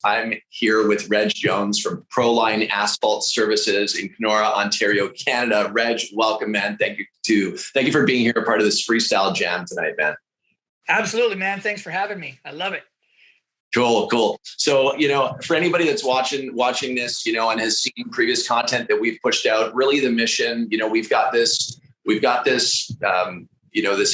I'm here with Reg Jones from Pro Line Asphalt Services in Kenora, Ontario, Canada. Reg, welcome, man. Thank you for being here, a part of this freestyle jam tonight, man. Absolutely, man. Thanks for having me. I love it. Cool. So, for anybody that's watching this, and has seen previous content that we've pushed out, really the mission, we've got this, this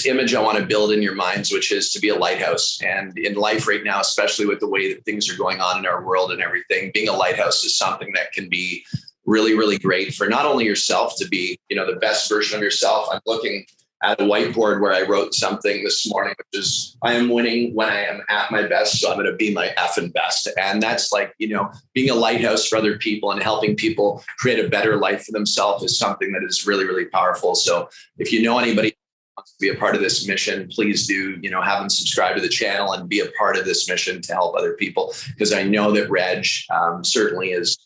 image I want to build in your minds, which is to be a lighthouse. And in life right now, especially with the way that things are going on in our world and everything, being a lighthouse is something that can be really, really great for not only yourself to be, the best version of yourself. I'm looking at a whiteboard where I wrote something this morning, which is, I am winning when I am at my best, so I'm going to be my effing best. And that's like, being a lighthouse for other people and helping people create a better life for themselves is something that is really, really powerful. So if you know anybody who wants to be a part of this mission, please do, have them subscribe to the channel and be a part of this mission to help other people. Because I know that Reg certainly is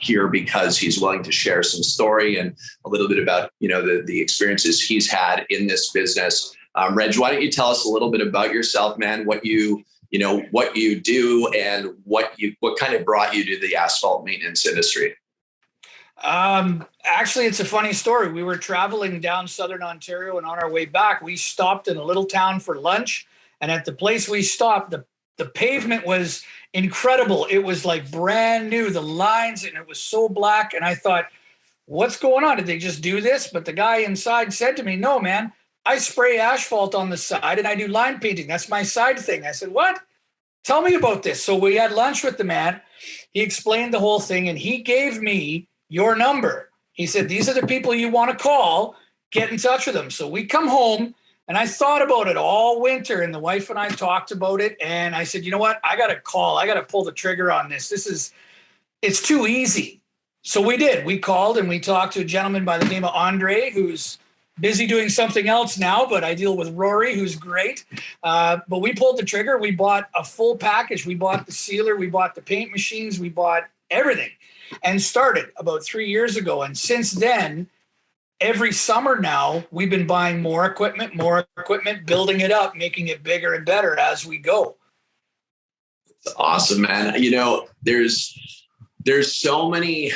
here because he's willing to share some story and a little bit about, the experiences he's had in this business. Reg, why don't you tell us a little bit about yourself, man, what you do and what kind of brought you to the asphalt maintenance industry? Actually, it's a funny story. We were traveling down Southern Ontario, and on our way back, we stopped in a little town for lunch. And at the place we stopped, the pavement was incredible. It was like brand new, the lines, and it was so black. And I thought, what's going on? Did they just do this? But the guy inside said to me, no, man, I spray asphalt on the side and I do line painting. That's my side thing. I said, what? Tell me about this. So we had lunch with the man. He explained the whole thing, and he gave me your number. He said, these are the people you want to call, get in touch with them. So we come home, and I thought about it all winter, and the wife and I talked about it. And I said, you know what? I got to call. I got to pull the trigger on this. It's too easy. So we did. We called and we talked to a gentleman by the name of Andre, who's busy doing something else now, but I deal with Rory, who's great. But we pulled the trigger. We bought a full package. We bought the sealer. We bought the paint machines. We bought everything. And started about 3 years ago. And since then, every summer now, we've been buying more equipment, building it up, making it bigger and better as we go. It's awesome, man. There's so many,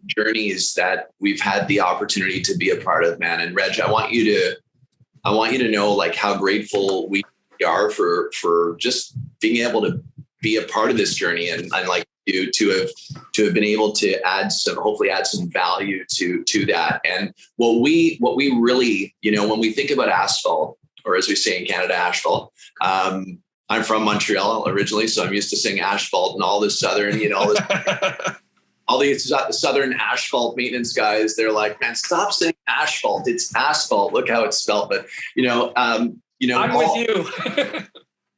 journeys that we've had the opportunity to be a part of, man. And Reg, I want you to know like how grateful we are for just being able to be a part of this journey, and like you to have been able to hopefully add some value to that. And what we really, when we think about asphalt, or as we say in Canada, asphalt, I'm from Montreal originally, so I'm used to saying asphalt, and all this southern, all these southern asphalt maintenance guys, they're like, man, stop saying asphalt. It's asphalt. Look how it's spelled. But I'm with you.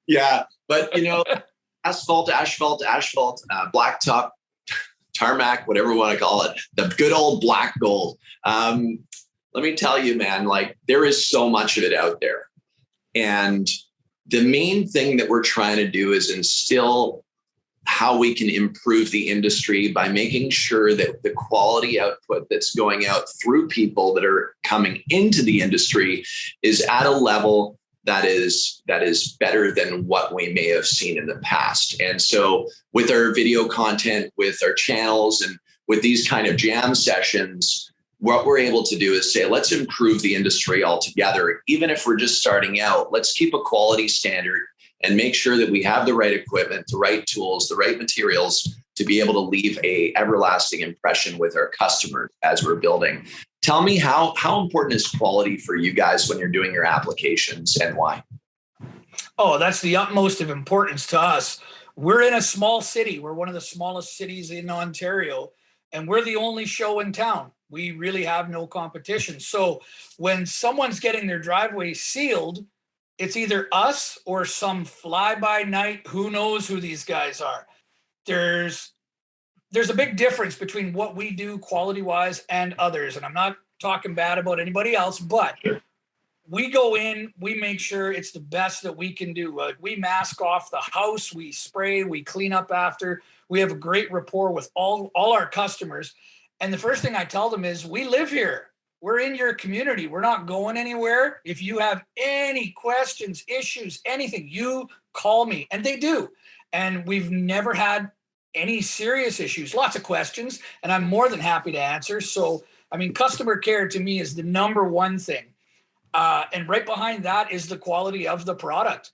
Yeah, but asphalt, blacktop, tarmac, whatever we want to call it, the good old black gold. Let me tell you, man, like there is so much of it out there. And the main thing that we're trying to do is instill how we can improve the industry by making sure that the quality output that's going out through people that are coming into the industry is at a level that is better than what we may have seen in the past. And so with our video content, with our channels, and with these kind of jam sessions, what we're able to do is say, let's improve the industry altogether. Even if we're just starting out, let's keep a quality standard and make sure that we have the right equipment, the right tools, the right materials to be able to leave a everlasting impression with our customers as we're building. Tell me how important is quality for you guys when you're doing your applications, and why? Oh, that's the utmost of importance to us. We're in a small city. We're one of the smallest cities in Ontario, and we're the only show in town. We really have no competition. So when someone's getting their driveway sealed, it's either us or some fly-by-night, who knows who these guys are. There's a big difference between what we do quality-wise and others. And I'm not talking bad about anybody else, but we go in, we make sure it's the best that we can do. We mask off the house, we spray, we clean up after. We have a great rapport with all our customers. And the first thing I tell them is, we live here. We're in your community. We're not going anywhere. If you have any questions, issues, anything, you call me. And they do. And we've never had any serious issues, lots of questions, and I'm more than happy to answer. So, I mean, customer care to me is the number one thing. And right behind that is the quality of the product.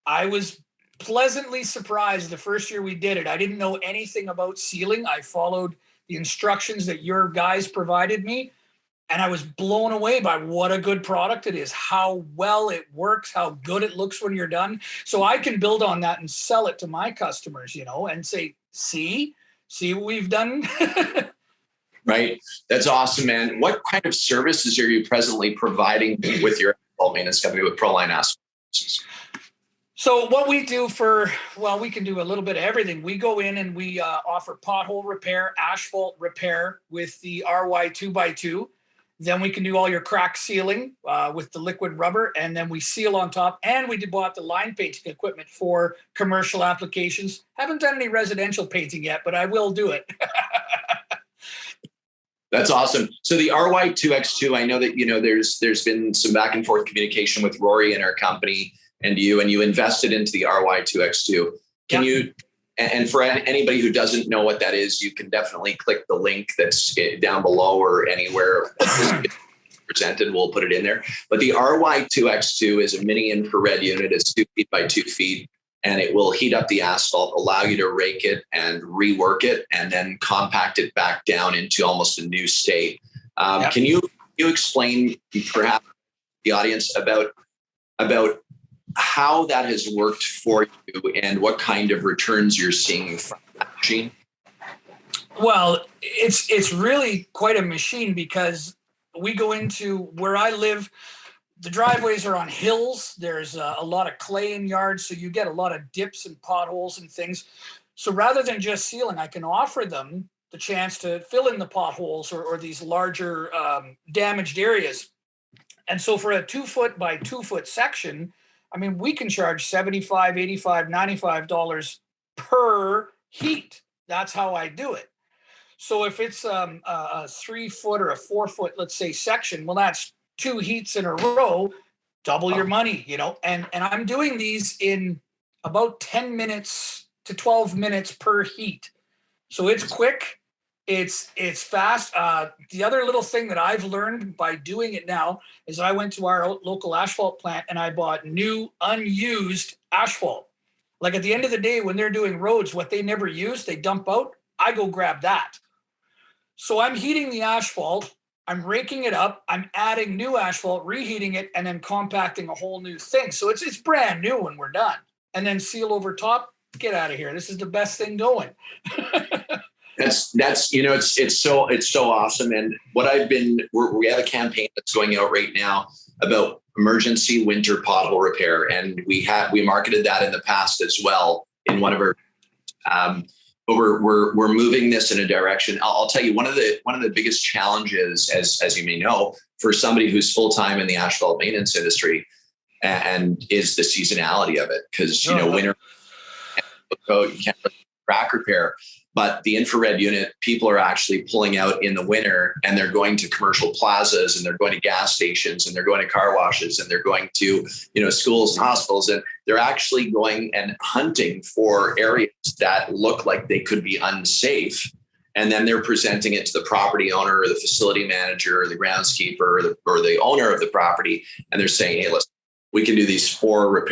I was pleasantly surprised the first year we did it. I didn't know anything about sealing. I followed the instructions that your guys provided me, and I was blown away by what a good product it is, how well it works, how good it looks when you're done. So I can build on that and sell it to my customers, and say, see what we've done. Right. That's awesome, man. What kind of services are you presently providing with your asphalt maintenance company with Pro Line Asphalt Services? So what we do we can do a little bit of everything. We go in and we offer pothole repair, asphalt repair with the RY 2x2. Then we can do all your crack sealing with the liquid rubber, and then we seal on top. And we bought the line painting equipment for commercial applications. Haven't done any residential painting yet, but I will do it. That's awesome. So the RY2X2, I know that, there's been some back and forth communication with Rory and our company and you invested into the RY2X2. Can you, and for anybody who doesn't know what that is, you can definitely click the link that's down below or anywhere presented. We'll put it in there. But the RY2X2 is a mini infrared unit. It's 2 feet by 2 feet, and it will heat up the asphalt, allow you to rake it and rework it, and then compact it back down into almost a new state. Can you explain, perhaps, the audience about how that has worked for you and what kind of returns you're seeing from that machine? Well, it's really quite a machine, because we go into where I live, the driveways are on hills. There's a lot of clay in yards, so you get a lot of dips and potholes and things. So rather than just sealing, I can offer them the chance to fill in the potholes or these larger damaged areas. And so for a 2 foot by 2 foot section, I mean, we can charge $75, $85, $95 per heat. That's how I do it. So if it's a 3 foot or a 4 foot, let's say, section, well, that's 2 heats in a row, double your money, and I'm doing these in about 10 minutes to 12 minutes per heat. So it's quick. It's fast. The other little thing that I've learned by doing it now is I went to our local asphalt plant and I bought new unused asphalt. Like at the end of the day, when they're doing roads, what they never use, they dump out. I go grab that. So I'm heating the asphalt. I'm raking it up. I'm adding new asphalt, reheating it, and then compacting a whole new thing. So it's brand new when we're done. And then seal over top. Get out of here. This is the best thing going. That's it's so awesome. And what we have a campaign that's going out right now about emergency winter pothole repair, and we marketed that in the past as well in one of our. But we're moving this in a direction. I'll tell you, one of the biggest challenges, as you may know, for somebody who's full time in the asphalt maintenance industry, and is the seasonality of it, because winter, you can't crack repair. But the infrared unit, people are actually pulling out in the winter, and they're going to commercial plazas, and they're going to gas stations, and they're going to car washes, and they're going to, schools and hospitals, and they're actually going and hunting for areas that look like they could be unsafe. And then they're presenting it to the property owner or the facility manager or the groundskeeper or the owner of the property. And they're saying, hey, listen, we can do these 4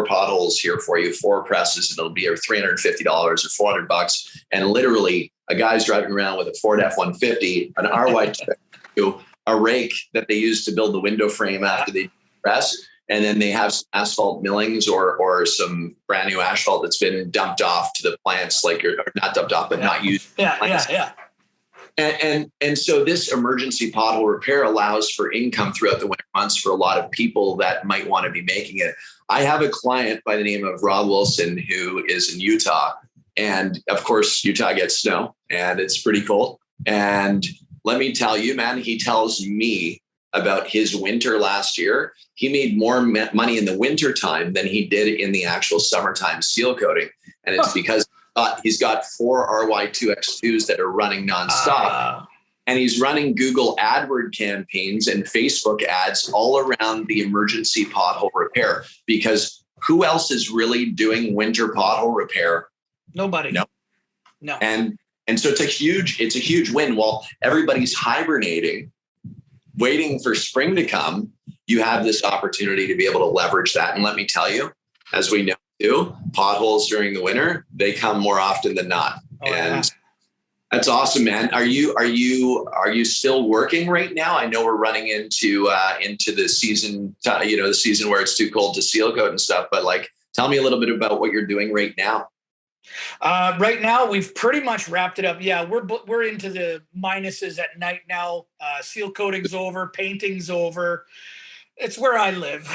potholes here for you, 4 presses, and it'll be $350 or $400. And literally, a guy's driving around with a Ford F-150, an RY2, a rake that they use to build the window frame after they press, and then they have some asphalt millings or some brand new asphalt that's been dumped off to the plants, or not dumped off, but not used. Yeah. And so this emergency pothole repair allows for income throughout the winter months for a lot of people that might want to be making it. I have a client by the name of Rob Wilson who is in Utah. And of course, Utah gets snow and it's pretty cold. And let me tell you, man, he tells me about his winter last year. He made more money in the winter time than he did in the actual summertime seal coating. And it's because he's got 4 RY2X2s that are running nonstop. And he's running Google AdWord campaigns and Facebook ads all around the emergency pothole repair, because who else is really doing winter pothole repair? Nobody. No. No. And so it's a huge win. While everybody's hibernating, waiting for spring to come, you have this opportunity to be able to leverage that. And let me tell you, as we know too, potholes during the winter, they come more often than not. That's awesome, man. Are you still working right now? I know we're running into the season, the season where it's too cold to seal coat and stuff, but like, tell me a little bit about what you're doing right now. Right now, we've pretty much wrapped it up. Yeah, we're into the minuses at night now. Seal coating's over, painting's over. It's where I live.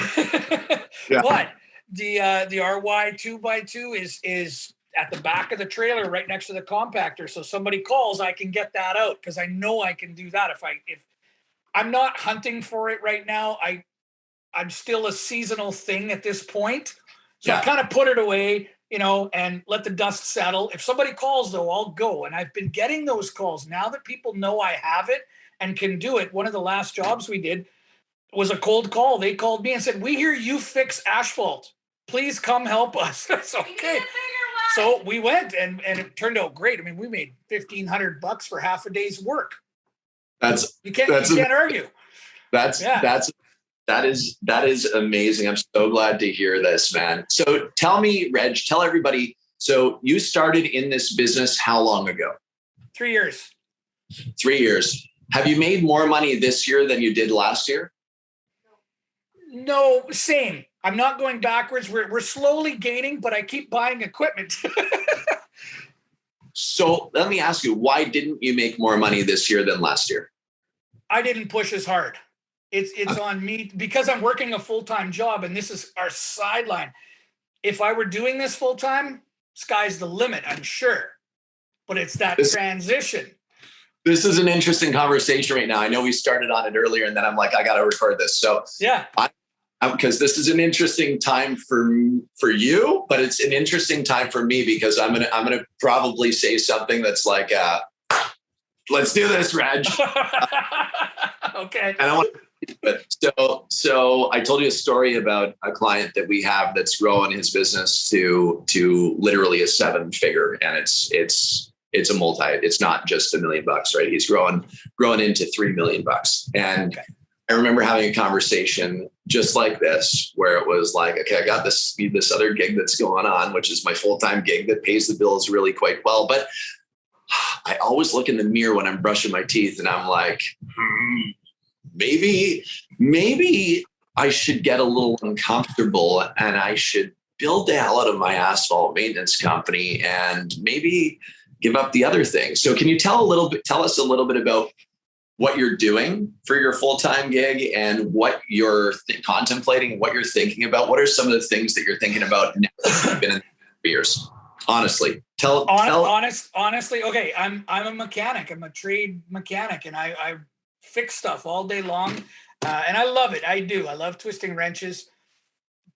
Yeah. But the RY 2x2 is at the back of the trailer, right next to the compactor. So somebody calls, I can get that out because I know I can do that. If I'm not hunting for it right now, I'm still a seasonal thing at this point. So I kind of put it away, and let the dust settle. If somebody calls though, I'll go. And I've been getting those calls now that people know I have it and can do it. One of the last jobs we did was a cold call. They called me and said, "We hear you fix asphalt. Please come help us." That's okay. So we went and it turned out great. I mean, we made $1,500 for half a day's work. You can't argue. That is amazing. I'm so glad to hear this, man. So tell me, Reg, tell everybody. So you started in this business how long ago? 3 years. 3 years. Have you made more money this year than you did last year? No, same. I'm not going backwards. We're slowly gaining, but I keep buying equipment. So let me ask you, why didn't you make more money this year than last year? I didn't push as hard. It's on me because I'm working a full-time job and this is our sideline. If I were doing this full-time, sky's the limit, I'm sure. But it's that transition. This is an interesting conversation right now. I know we started on it earlier and then I'm like, I got to record this. So yeah, because this is an interesting time for you, but it's an interesting time for me because I'm gonna probably say something that's like, let's do this, Reg. Okay. And I want. So I told you a story about a client that we have that's growing his business to literally a 7-figure, and it's it's not just $1 million, right? He's growing into $3 million, and okay. I remember having a conversation just like this, where it was like, okay, I got this other gig that's going on, which is my full-time gig that pays the bills really quite well. But I always look in the mirror when I'm brushing my teeth and I'm like, maybe I should get a little uncomfortable and I should build the hell out of my asphalt maintenance company and maybe give up the other things. So can you tell us a little bit about what you're doing for your full-time gig and what you're contemplating, what you're thinking about? What are some of the things that you're thinking about now that you've been in 3 years? Honestly, honestly, okay. I'm a mechanic. I'm a trade mechanic, and I fix stuff all day long, and I love it. I do. I love twisting wrenches,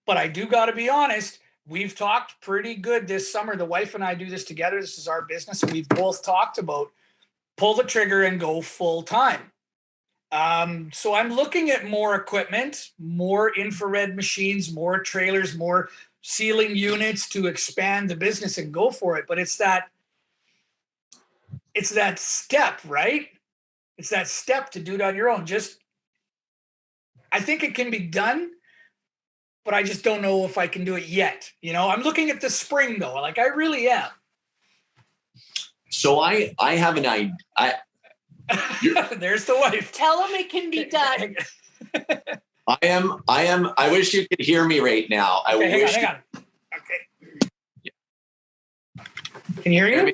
but I do got to be honest. We've talked pretty good this summer. The wife and I do this together. This is our business, and we've both talked about pull the trigger and go full time. So I'm looking at more equipment, more infrared machines, more trailers, more sealing units to expand the business and go for it. But it's that step, right? It's that step to do it on your own. I think it can be done, but I just don't know if I can do it yet. I'm looking at the spring though. Like I really am. So I have an idea. There's the wife. Tell him it can be done. I wish you could hear me right now. Hang on. Okay. Yeah. Can you hear me?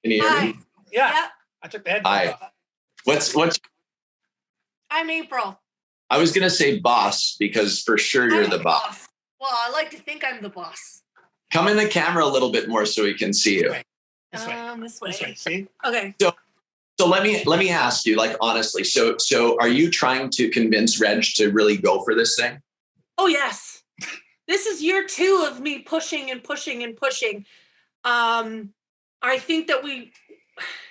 Can you hear me? Yeah. Yep. I took the headphones off. What's? I'm April. I was gonna say boss because for sure you're the boss. Well, I like to think I'm the boss. Come in the camera a little bit more so we can see you. This way. See? Okay. So let me ask you, like, honestly, so are you trying to convince Reg to really go for this thing? Oh, yes. This is year 2 of me pushing and pushing and pushing. I think that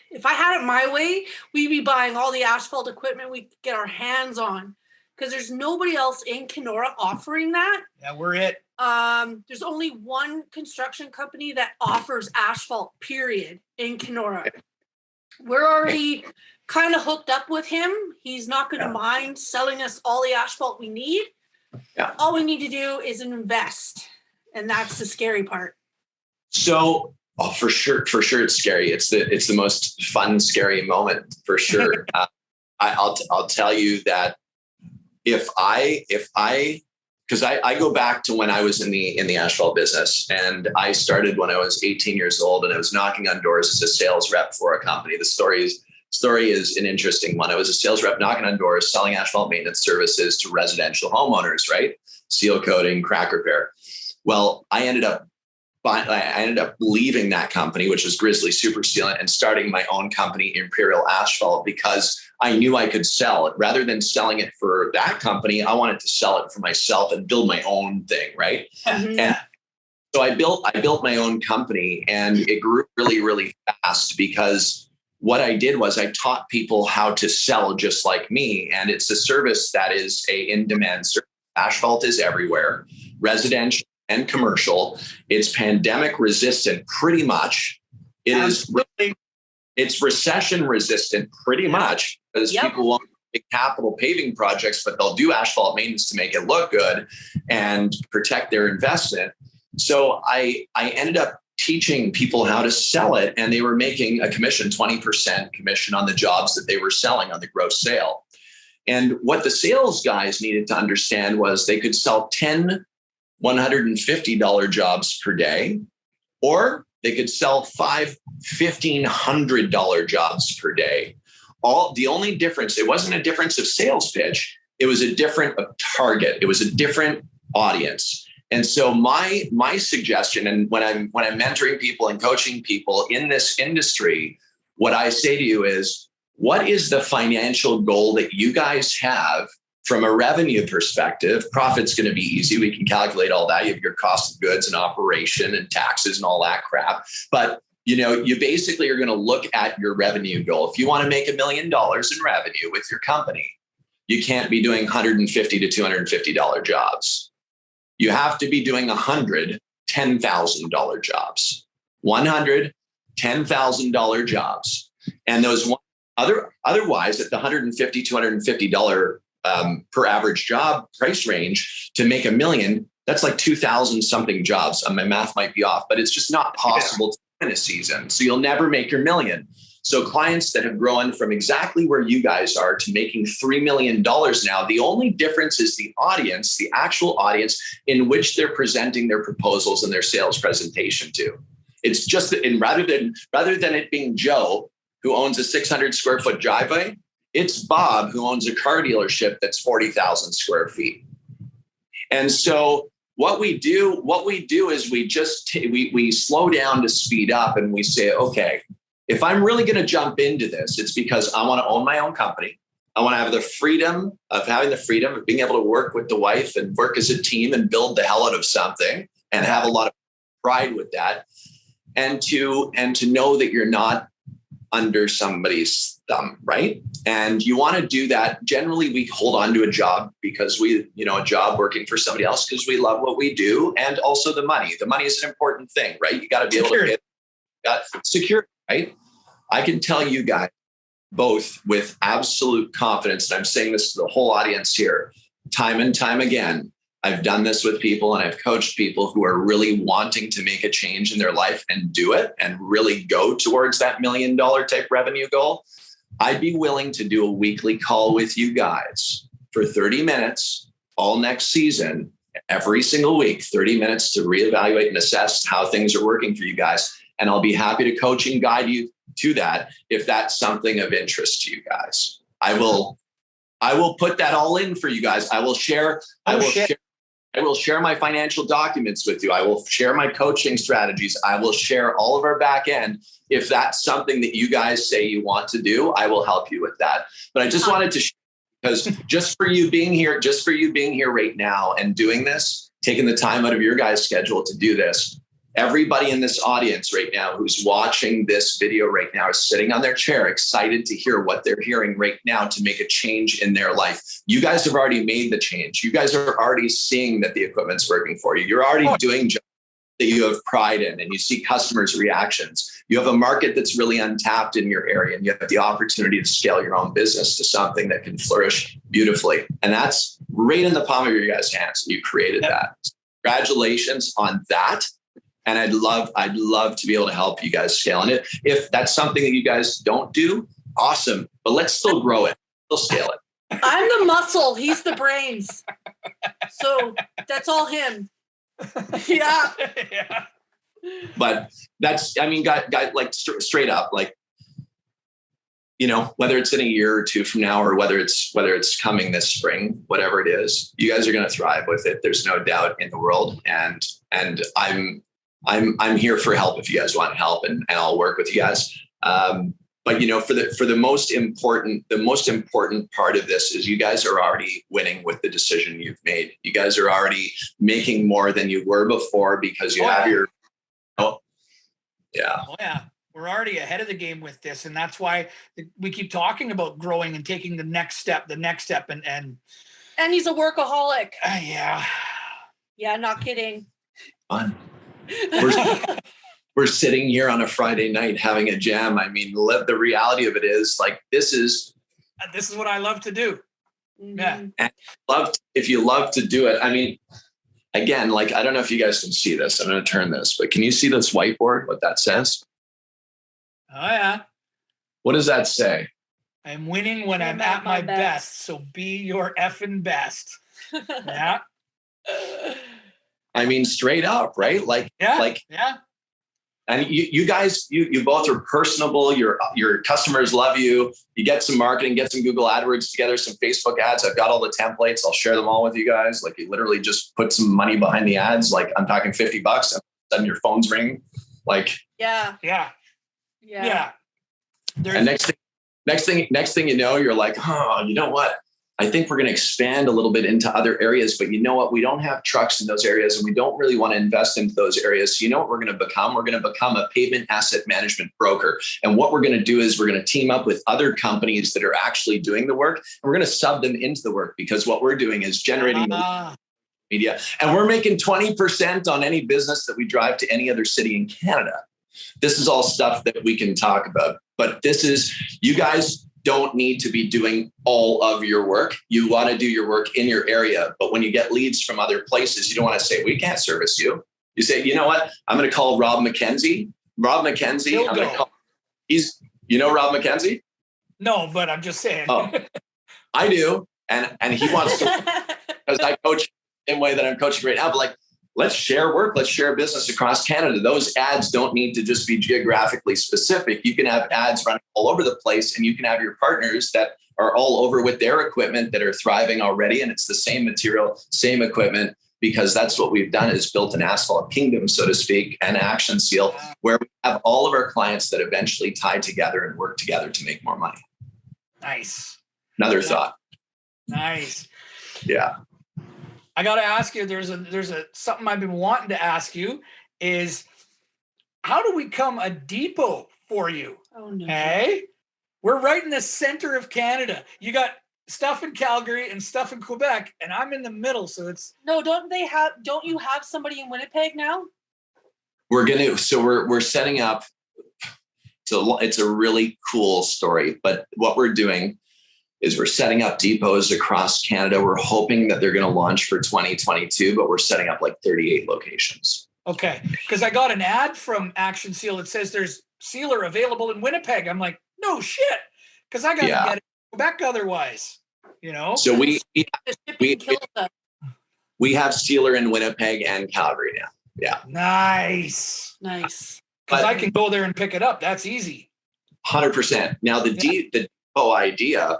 if I had it my way, we'd be buying all the asphalt equipment we could get our hands on because there's nobody else in Kenora offering that. Yeah, we're it. There's only one construction company that offers asphalt, period, in Kenora. We're already kind of hooked up with him. He's not going to mind selling us all the asphalt we need. Yeah. All we need to do is invest. And that's the scary part. So, for sure, it's scary. It's the most fun, scary moment for sure. I'll tell you that because I go back to when I was in the asphalt business, and I started when I was 18 years old, and I was knocking on doors as a sales rep for a company. The story is an interesting one. I was a sales rep knocking on doors, selling asphalt maintenance services to residential homeowners, right? Seal coating, crack repair. Well, I ended up leaving that company, which was Grizzly Super Sealant, and starting my own company, Imperial Asphalt, because I knew I could sell it. Rather than selling it for that company, I wanted to sell it for myself and build my own thing, right? Mm-hmm. And so I built my own company, and it grew really, really fast because what I did was I taught people how to sell just like me. And it's a service that is a in-demand service. Asphalt is everywhere, residential and commercial. It's pandemic resistant, pretty much. It's recession resistant, pretty much, because people want big capital paving projects, but they'll do asphalt maintenance to make it look good and protect their investment. So I ended up teaching people how to sell it, and they were making a commission, 20% commission on the jobs that they were selling on the gross sale. And what the sales guys needed to understand was they could sell 10 $150 jobs per day, or they could sell 5 $1,500 jobs per day. The only difference, it wasn't a difference of sales pitch. It was a different target. It was a different audience. And so my suggestion, and when I'm mentoring people and coaching people in this industry, what I say to you is, what is the financial goal that you guys have? From a revenue perspective, profit's going to be easy. We can calculate all that. You have your cost of goods and operation and taxes and all that crap. But you basically are going to look at your revenue goal. If you want to make $1 million in revenue with your company, you can't be doing $150 to $250 jobs. You have to be doing $100 $10,000 jobs, $100 $10,000 jobs, and those otherwise at the $150 $250 per average job price range to make $1 million, that's like 2,000 something jobs. My math might be off, but it's just not possible to win a season. So you'll never make your $1 million. So clients that have grown from exactly where you guys are to making $3 million now, the only difference is the audience, the actual audience in which they're presenting their proposals and their sales presentation to. It's just, and rather than it being Joe, who owns a 600 square foot driveway, it's Bob, who owns a car dealership that's 40,000 square feet. And so what we do is we slow down to speed up, and we say, okay, if I'm really going to jump into this, it's because I want to own my own company. I want to have the freedom of being able to work with the wife and work as a team and build the hell out of something and have a lot of pride with that. And to know that you're not under somebody's thumb, right? And you want to do that. Generally, we hold on to a job because a job working for somebody else because we love what we do, and also the money. The money is an important thing, right? You got to be able to get security, right? I can tell you guys both with absolute confidence, and I'm saying this to the whole audience here, time and time again, I've done this with people and I've coached people who are really wanting to make a change in their life and do it and really go towards that $1 million type revenue goal. I'd be willing to do a weekly call with you guys for 30 minutes all next season, every single week, 30 minutes to reevaluate and assess how things are working for you guys. And I'll be happy to coach and guide you to that if that's something of interest to you guys. I will put that all in for you guys. I will share my financial documents with you. I will share my coaching strategies. I will share all of our back end. If that's something that you guys say you want to do, I will help you with that. But I just wanted to share, because just for you being here right now and doing this, taking the time out of your guys' schedule to do this, Everybody in this audience right now who's watching this video right now is sitting on their chair, excited to hear what they're hearing right now to make a change in their life. You guys have already made the change. You guys are already seeing that the equipment's working for you. You're already doing jobs that you have pride in, and you see customers' reactions. You have a market that's really untapped in your area, and you have the opportunity to scale your own business to something that can flourish beautifully. And that's right in the palm of your guys' hands. You created that. Congratulations on that. And I'd love to be able to help you guys scale in it. If that's something that you guys don't do, awesome. But let's still grow it. We'll scale it. I'm the muscle. He's the brains. So that's all him. Yeah. Yeah. But that's, I mean, guy, like straight up, like, you know, whether it's in a year or two from now, or whether it's coming this spring, whatever it is, you guys are going to thrive with it. There's no doubt in the world. And I'm here for help if you guys want help, and I'll work with you guys. But you know, for the most important part of this is you guys are already winning with the decision you've made. You guys are already making more than you were before because you have your. Oh yeah. We're already ahead of the game with this, and that's why we keep talking about growing and taking the next step, and he's a workaholic. Yeah, not kidding. Fun. We're sitting here on a Friday night having a jam. I mean, the reality of it is, like, this is what I love to do. Yeah. And if you love to do it, I mean, again, like, I don't know if you guys can see this. I'm going to turn this, but can you see this whiteboard, what that says? Oh yeah. What does that say? I'm winning when I'm at my best. So be your effing best. Yeah. I mean, straight up, right? Yeah. And you guys, you both are personable. Your customers love you. You get some marketing, get some Google AdWords together, some Facebook ads. I've got all the templates. I'll share them all with you guys. Like, you literally just put some money behind the ads. Like, I'm talking $50, and then your phone's ringing. Like, yeah. And next thing you know, you're like, oh, you know what? I think we're going to expand a little bit into other areas, but you know what? We don't have trucks in those areas, and we don't really want to invest into those areas. So you know what we're going to become? We're going to become a pavement asset management broker. And what we're going to do is we're going to team up with other companies that are actually doing the work, and we're going to sub them into the work, because what we're doing is generating media, and we're making 20% on any business that we drive to any other city in Canada. This is all stuff that we can talk about, but you guys don't need to be doing all of your work. You want to do your work in your area. But when you get leads from other places, you don't want to say, we can't service you. You say, you know what? I'm going to call Rob McKenzie. I'm going to call, you know Rob McKenzie? No, but I'm just saying. Oh, I do. And he wants to, because I coach the same way that I'm coaching right now, but like, let's share work. Let's share business across Canada. Those ads don't need to just be geographically specific. You can have ads running all over the place, and you can have your partners that are all over with their equipment that are thriving already. And it's the same material, same equipment, because that's what we've done, is built an asphalt kingdom, so to speak, and Action Seal, where we have all of our clients that eventually tie together and work together to make more money. Nice. Another thought. Nice. Yeah. I got to ask you, there's something I've been wanting to ask you is, how do we become a depot for you? Oh no. Hey, we're right in the center of Canada. You got stuff in Calgary and stuff in Quebec, and I'm in the middle. So it's don't you have somebody in Winnipeg now? We're setting up. So it's a really cool story, but what we're doing is we're setting up depots across Canada. We're hoping that they're going to launch for 2022, but we're setting up like 38 locations. Okay. Because I got an ad from Action Seal that says there's sealer available in Winnipeg. I'm like, no shit. Because I got to get it in Quebec otherwise, you know? So we have sealer in Winnipeg and Calgary now. Yeah. Nice. Because I can go there and pick it up. That's easy. 100%. Now the depot idea,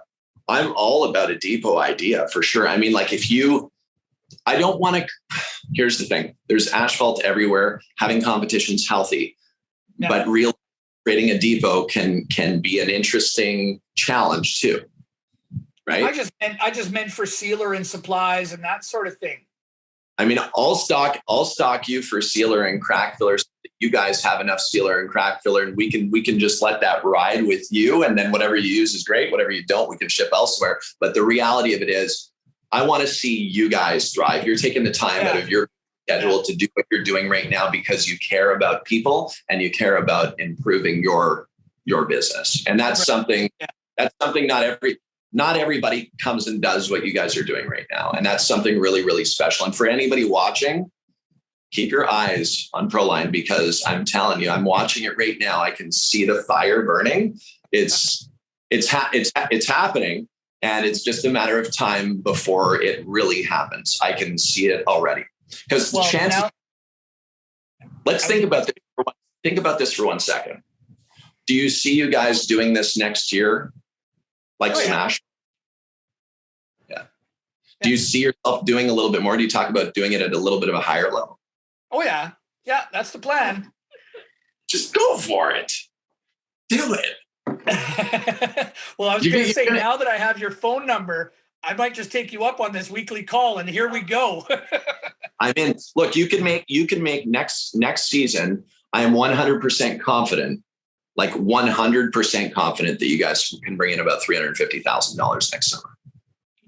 I'm all about a depot idea for sure. I mean, like, here's the thing. There's asphalt everywhere. Having competition's healthy, but creating a depot can be an interesting challenge too. Right. I just meant for sealer and supplies and that sort of thing. I mean, I'll stock you for sealer and crack filler. So that you guys have enough sealer and crack filler, and we can just let that ride with you. And then whatever you use is great. Whatever you don't, we can ship elsewhere. But the reality of it is, I want to see you guys thrive. You're taking the time out of your schedule to do what you're doing right now because you care about people and you care about improving your business. And that's something not everybody comes and does what you guys are doing right now. And that's something really, really special. And for anybody watching, keep your eyes on Pro Line, because I'm telling you, I'm watching it right now. I can see the fire burning. It's happening. And it's just a matter of time before it really happens. I can see it already. Because let's think about this. Think about this for 1 second. Do you see you guys doing this next year? Like Smash? Yeah. Do you see yourself doing a little bit more? Do you talk about doing it at a little bit of a higher level? Oh, yeah. Yeah, that's the plan. Just go for it. Do it. Well, I was going to say, now that I have your phone number, I might just take you up on this weekly call, and here we go. I mean, look, you can make next season. I am 100% confident, like 100% confident that you guys can bring in about $350,000 next summer.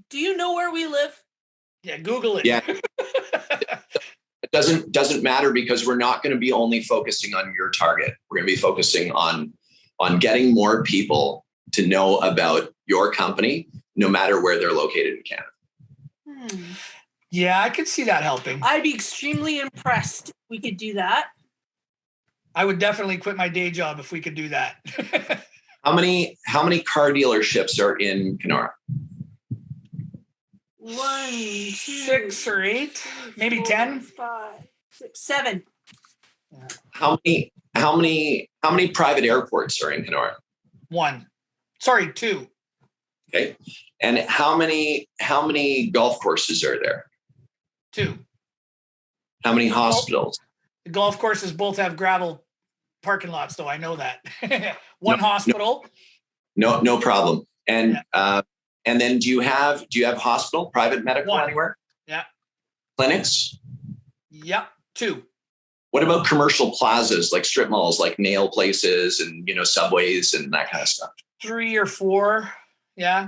Do you know where we live? Yeah, Google it. Yeah. It doesn't matter, because we're not going to be only focusing on your target. We're going to be focusing on getting more people to know about your company, no matter where they're located in Canada. Yeah, I could see that helping. I'd be extremely impressed if we could do that. I would definitely quit my day job if we could do that. How many car dealerships are in Kenora? 1, 2, 6 or 8, maybe 4, 10, 5, 6, 7. How many private airports are in Kenora? 1. Sorry, 2. Okay. And how many golf courses are there? 2. How many hospitals? The golf courses both have gravel parking lots, though. I know that. One hospital. No problem. And and then do you have hospital, private medical anywhere? Yeah. Clinics? Yep. 2. What about commercial plazas, like strip malls, like nail places and, Subways and that kind of stuff? 3 or 4. Yeah.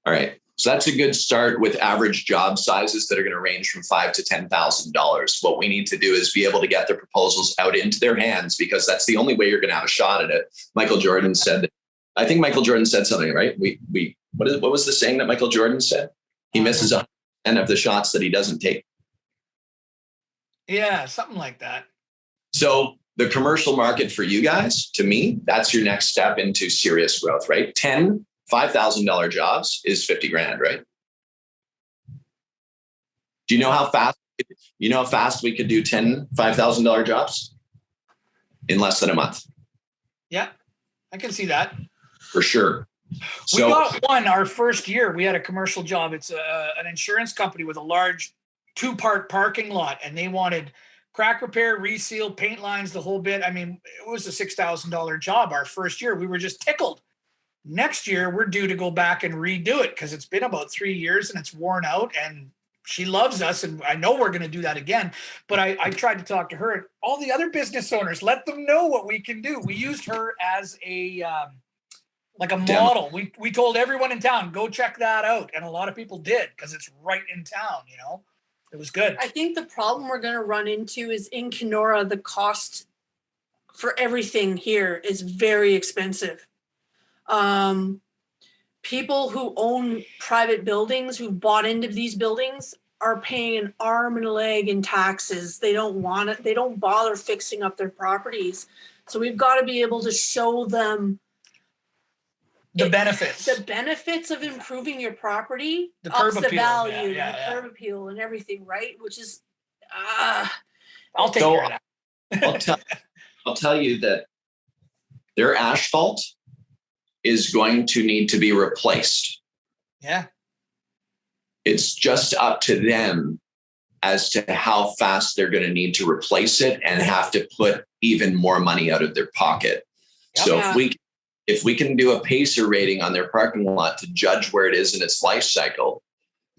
All right. So that's a good start with average job sizes that are going to range from $5,000 to $10,000. What we need to do is be able to get the proposals out into their hands, because that's the only way you're going to have a shot at it. Michael Jordan said something, right? What was the saying that Michael Jordan said? He misses 100% of the shots that he doesn't take. Yeah, something like that. So the commercial market for you guys, to me, that's your next step into serious growth, right? $5,000 jobs is $50,000, right? Do you know how fast we could do $5,000 jobs? In less than a month. Yeah, I can see that. For sure. So, we got one our first year. We had a commercial job. It's an insurance company with a large 2-part parking lot, and they wanted crack repair, reseal, paint lines, the whole bit. I mean, it was a $6,000 job our first year. We were just tickled. Next year, we're due to go back and redo it, because it's been about 3 years and it's worn out, and she loves us. And I know we're going to do that again. But I tried to talk to her, all the other business owners, let them know what we can do. We used her as a model. We told everyone in town, go check that out. And a lot of people did, because it's right in town, It was good. I think the problem we're going to run into is in Kenora, the cost for everything here is very expensive. People who own private buildings, who've bought into these buildings, are paying an arm and a leg in taxes. They don't want it. They don't bother fixing up their properties. So we've got to be able to show them the benefits of improving your property, the curb ups the appeal. value, the curb appeal and everything, right? Which is, I'll take care of that. I'll tell you that their asphalt is going to need to be replaced. Yeah. It's just up to them as to how fast they're going to need to replace it and have to put even more money out of their pocket. Yep. So if we can do a PACER rating on their parking lot to judge where it is in its life cycle,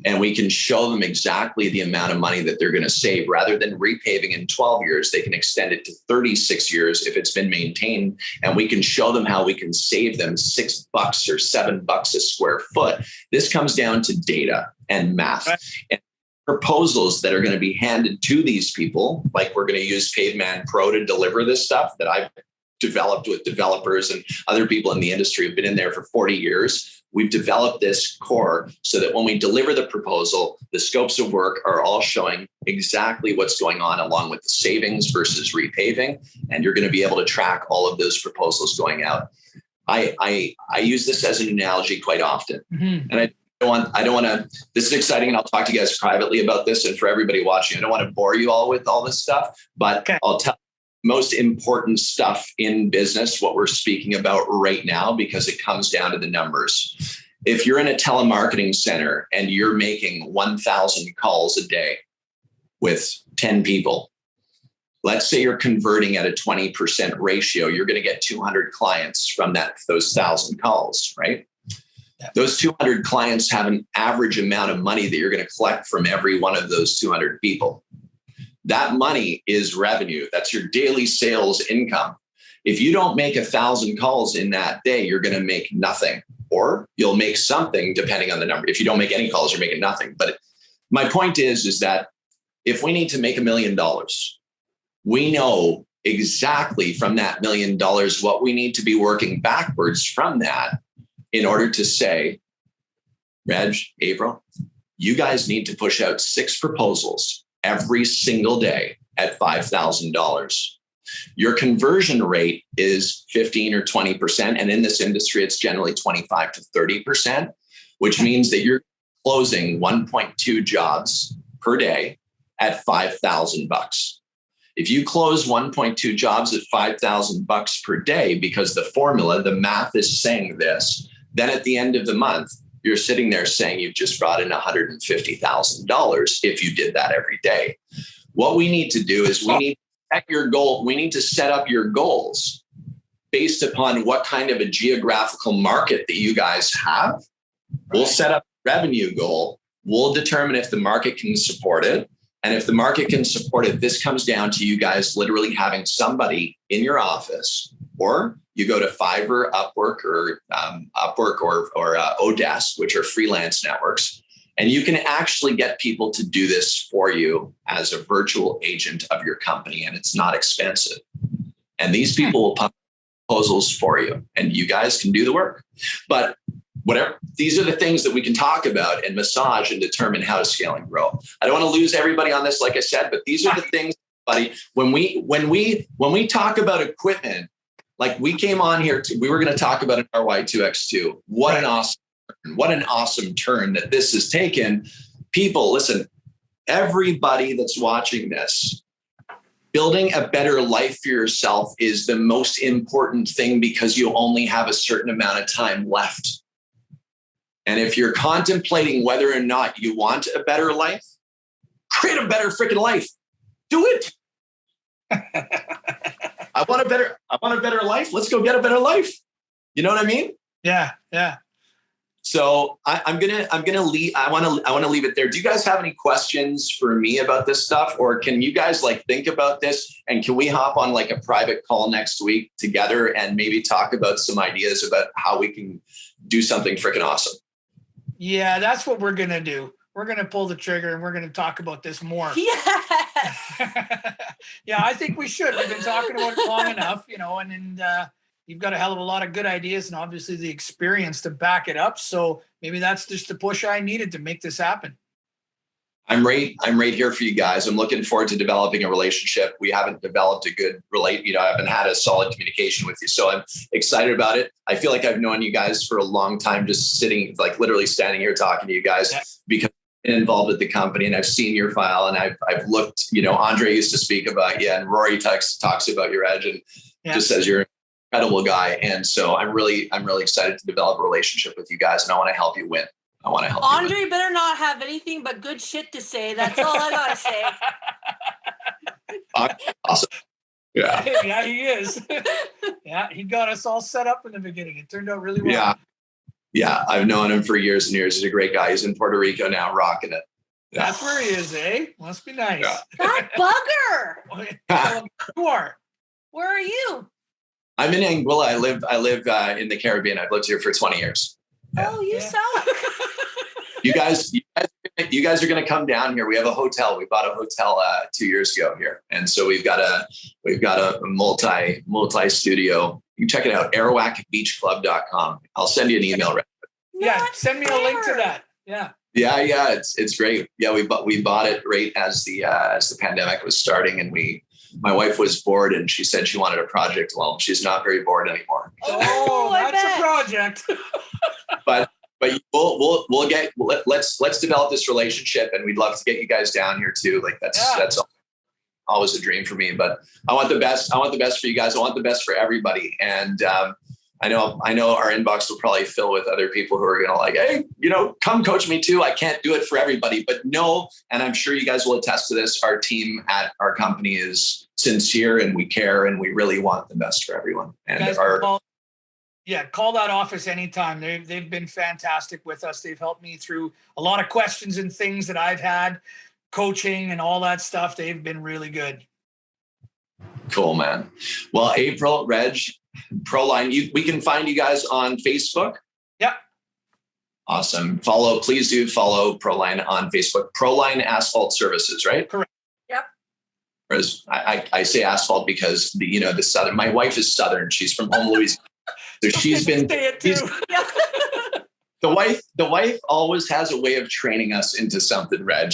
And we can show them exactly the amount of money that they're going to save. Rather than repaving in 12 years, they can extend it to 36 years if it's been maintained. And we can show them how we can save them $6 or $7 a square foot. This comes down to data and math. Right. And proposals that are going to be handed to these people, like we're going to use Paveman Pro to deliver this stuff that I've developed with developers and other people in the industry who've been in there for 40 years. We've developed this core so that when we deliver the proposal, the scopes of work are all showing exactly what's going on along with the savings versus repaving. And you're going to be able to track all of those proposals going out. I use this as an analogy quite often. Mm-hmm. And I don't want to, this is exciting, and I'll talk to you guys privately about this. And for everybody watching, I don't want to bore you all with all this stuff, but okay. I'll tell most important stuff in business, what we're speaking about right now, because it comes down to the numbers. If you're in a telemarketing center and you're making 1,000 calls a day with 10 people, let's say you're converting at a 20% ratio, you're going to get 200 clients from those 1,000 calls, right? Yeah. Those 200 clients have an average amount of money that you're going to collect from every one of those 200 people. That money is revenue. That's your daily sales income. If you don't make 1,000 calls in that day, you're going to make nothing, or you'll make something depending on the number. If you don't make any calls, you're making nothing. But my point is that if we need to make $1 million, we know exactly from that $1 million what we need to be working backwards from that in order to say, Reg, April, you guys need to push out 6 proposals every single day at $5,000. Your conversion rate is 15 or 20%. And in this industry, it's generally 25 to 30%, which means that you're closing 1.2 jobs per day at $5,000. If you close 1.2 jobs at $5,000 per day, because the formula, the math is saying this, then at the end of the month, you're sitting there saying you've just brought in $150,000 if you did that every day. What we need to do is we need to set your goal. We need to set up your goals based upon what kind of a geographical market that you guys have. We'll set up a revenue goal. We'll determine if the market can support it. And if the market can support it, this comes down to you guys literally having somebody in your office, or you go to Fiverr, Upwork, or Odesk, which are freelance networks, and you can actually get people to do this for you as a virtual agent of your company, and it's not expensive. And these people will pump proposals for you, and you guys can do the work. But whatever, these are the things that we can talk about and massage and determine how to scale and grow. I don't want to lose everybody on this, like I said, but these are the things, buddy. When we talk about equipment, like we came on here, we were going to talk about an RY2X2. What an awesome turn that this has taken. People, listen, everybody that's watching this, building a better life for yourself is the most important thing, because you only have a certain amount of time left. And if you're contemplating whether or not you want a better life, create a better freaking life. Do it. I want a better life. Let's go get a better life. You know what I mean? Yeah. Yeah. So I'm gonna leave. I want to leave it there. Do you guys have any questions for me about this stuff, or can you guys think about this, and can we hop on a private call next week together and maybe talk about some ideas about how we can do something freaking awesome? Yeah, that's what we're gonna do. We're gonna pull the trigger and we're gonna talk about this more. Yes. Yeah, I think we should. We've been talking about it long enough, and you've got a hell of a lot of good ideas and obviously the experience to back it up. So maybe that's just the push I needed to make this happen. I'm right here for you guys. I'm looking forward to developing a relationship. We haven't developed a good I haven't had a solid communication with you. So I'm excited about it. I feel like I've known you guys for a long time, just sitting, literally standing here talking to you guys, because I'm involved with the company and I've seen your file and I've looked, Andre used to speak about you, and Rory talks about your edge, and just says you're an incredible guy. And so I'm really excited to develop a relationship with you guys, and I want to help you win. I want to help Andre you. better not have anything but good shit to say. That's all I gotta say. Awesome. Yeah. Yeah, he is. Yeah, he got us all set up in the beginning. It turned out really well. Yeah. Yeah, I've known him for years and years. He's a great guy. He's in Puerto Rico now, rocking it. Yeah. That's where he is, eh? Must be nice. Yeah. That bugger. Tell him who you are. Where are you? I'm in Anguilla. I live in the Caribbean. I've lived here for 20 years. Yeah. Oh, you suck. You guys are going to come down here. We have a hotel. We bought a hotel 2 years ago here, and so we've got a multi studio. You can check it out, arawakbeachclub.com. I'll send you an email. Yeah, send me a link to that. Yeah. Yeah, it's great. Yeah, we bought it right as the pandemic was starting, and my wife was bored, and she said she wanted a project. Well, she's not very bored anymore. Oh, that's a project. But let's develop this relationship, and we'd love to get you guys down here too. Like that's always a dream for me. But I want the best. I want the best for you guys. I want the best for everybody. And I know our inbox will probably fill with other people who are gonna hey, come coach me too. I can't do it for everybody, but no. And I'm sure you guys will attest to this. Our team at our company is sincere, and we care, and we really want the best for everyone. And call that office anytime. They've been fantastic with us. They've helped me through a lot of questions and things that I've had, coaching and all that stuff. They've been really good. Cool, man. Well, April, Reg, Pro Line, we can find you guys on Facebook. Yep. Awesome. Please do follow Pro Line on Facebook. Pro Line Asphalt Services, right? Correct. Yep. Whereas I say asphalt because the Southern. My wife is Southern. She's from home, Louisiana. So she's been. The wife always has a way of training us into something, Reg.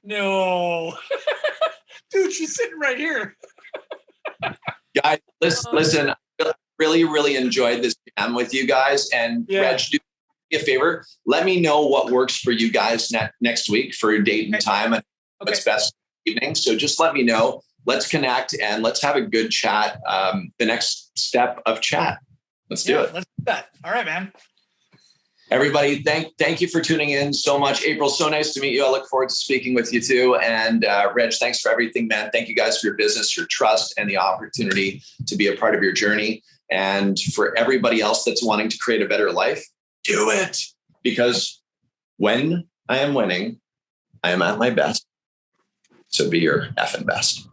No, dude, she's sitting right here. Guys, listen. I really enjoyed this jam with you guys. And Reg, do me a favor. Let me know what works for you guys next week for a date and time and what's best evening. So just let me know. Let's connect and let's have a good chat. The next step of chat. Let's do it. Let's do that. All right, man. Everybody, thank you for tuning in so much. April, so nice to meet you. I look forward to speaking with you too. And Reg, thanks for everything, man. Thank you guys for your business, your trust, and the opportunity to be a part of your journey. And for everybody else that's wanting to create a better life, do it. Because when I am winning, I am at my best. So be your effing best.